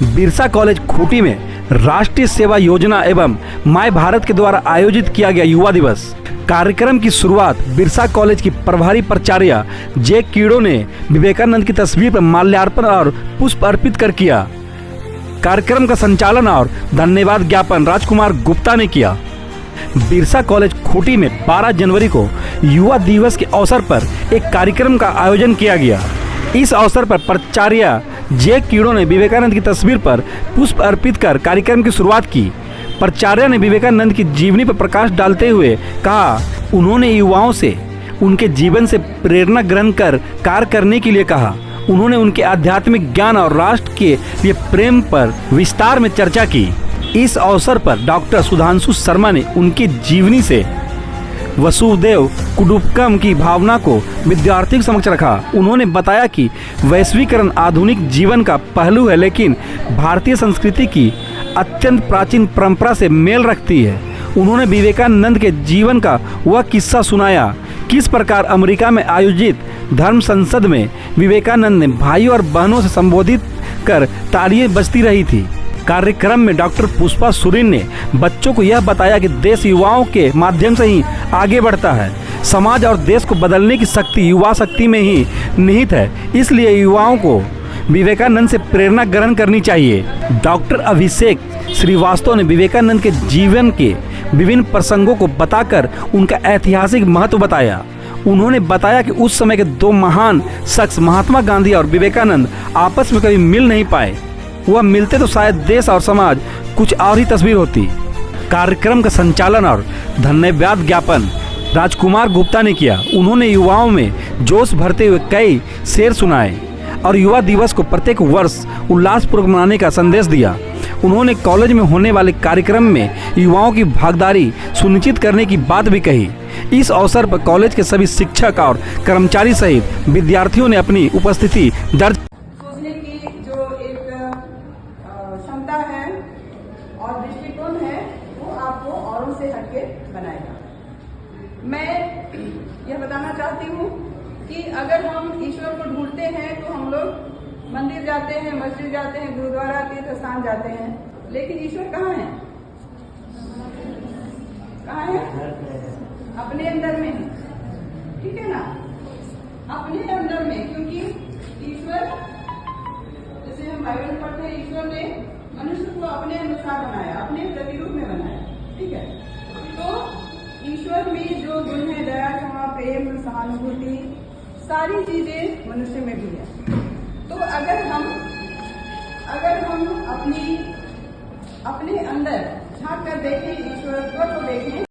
Birsa college Khunti में राष्ट्रीय सेवा योजना एवं माय भारत के द्वारा आयोजित किया गया युवा दिवस कार्यक्रम की शुरुआत बिरसा कॉलेज की प्रभारी प्राचार्य जे कीड़ो ने विवेकानंद की तस्वीर पर माल्यार्पण और पुष्प अर्पित कर किया। कार्यक्रम का संचालन और धन्यवाद ज्ञापन राजकुमार गुप्ता ने किया। बिरसा कॉलेज खूंटी में 12 जनवरी को युवा दिवस के अवसर पर एक कार्यक्रम का आयोजन किया गया। इस अवसर पर प्राचार्य जे कीड़ो ने विवेकानंद की तस्वीर पर पुष्प अर्पित कर कार्यक्रम की शुरुआत की। प्राचार्य ने विवेकानंद की जीवनी पर प्रकाश डालते हुए कहा, उन्होंने युवाओं से उनके जीवन से प्रेरणा ग्रहण कर कार्य करने के लिए कहा। उन्होंने उनके आध्यात्मिक ज्ञान और राष्ट्र के लिए प्रेम पर विस्तार में चर्चा की। इस अवसर पर डॉक्टर सुधांशु शर्मा ने उनकी जीवनी से वसुदेव कुटुंबकम की भावना को विद्यार्थियों के समक्ष रखा। उन्होंने बताया कि वैश्वीकरण आधुनिक जीवन का पहलू है, लेकिन भारतीय संस्कृति की अत्यंत प्राचीन परंपरा से मेल रखती है। उन्होंने विवेकानंद के जीवन का वह किस्सा सुनाया, किस प्रकार अमेरिका में आयोजित धर्म संसद में विवेकानंद ने भाइयों और बहनों से संबोधित कर तालियां बजती रही थी। कार्यक्रम में डॉक्टर पुष्पा सुरीन ने बच्चों को यह बताया कि देश युवाओं के माध्यम से ही आगे बढ़ता है। समाज और देश को बदलने की शक्ति युवा शक्ति में ही निहित है, इसलिए युवाओं को विवेकानंद से प्रेरणा ग्रहण करनी चाहिए। डॉक्टर अभिषेक श्रीवास्तव ने विवेकानंद के जीवन के विभिन्न प्रसंगों को बताकर उनका ऐतिहासिक महत्व बताया। उन्होंने बताया कि उस समय के दो महान शख्स महात्मा गांधी और विवेकानंद आपस में कभी मिल नहीं पाए। वह मिलते तो शायद देश और समाज कुछ और ही तस्वीर होती। कार्यक्रम का संचालन और धन्यवाद ज्ञापन राजकुमार गुप्ता ने किया। उन्होंने युवाओं में जोश भरते हुए कई शेर सुनाए और युवा दिवस को प्रत्येक वर्ष उल्लासपूर्वक मनाने का संदेश दिया। उन्होंने कॉलेज में होने वाले कार्यक्रम में युवाओं की भागीदारी सुनिश्चित करने की बात भी कही। इस अवसर पर कॉलेज के सभी शिक्षक और कर्मचारी सहित विद्यार्थियों ने अपनी उपस्थिति दर्ज सोचने की जो एक क्षमता है और दृष्टिकोण है, वो आपको औरों से हटके बनाएगा। मैं यह बताना चाहती हूँ कि अगर हम ईश्वर को ढूंढते हैं तो हम लोग मंदिर जाते हैं, मस्जिद जाते हैं, गुरुद्वारा तीर्थ स्थान जाते हैं, लेकिन ईश्वर कहाँ है? कहाँ है? अपने अंदर में है, ठीक है ना? अपने अंदर में, क्योंकि ईश्वर, जैसे हम बाइबल में पढ़ते हैं, ईश्वर ने मनुष्य को अपने अनुसार बनाया, अपने प्रतिरूप में बनाया, ठीक है? तो ईश्वर में जो गुण है, दया, क्षमा, प्रेम, सहानुभूति, सारी चीजें मनुष्य में भी है। तो अगर हम अपने अंदर झांक कर देखें, ईश्वर को देखें,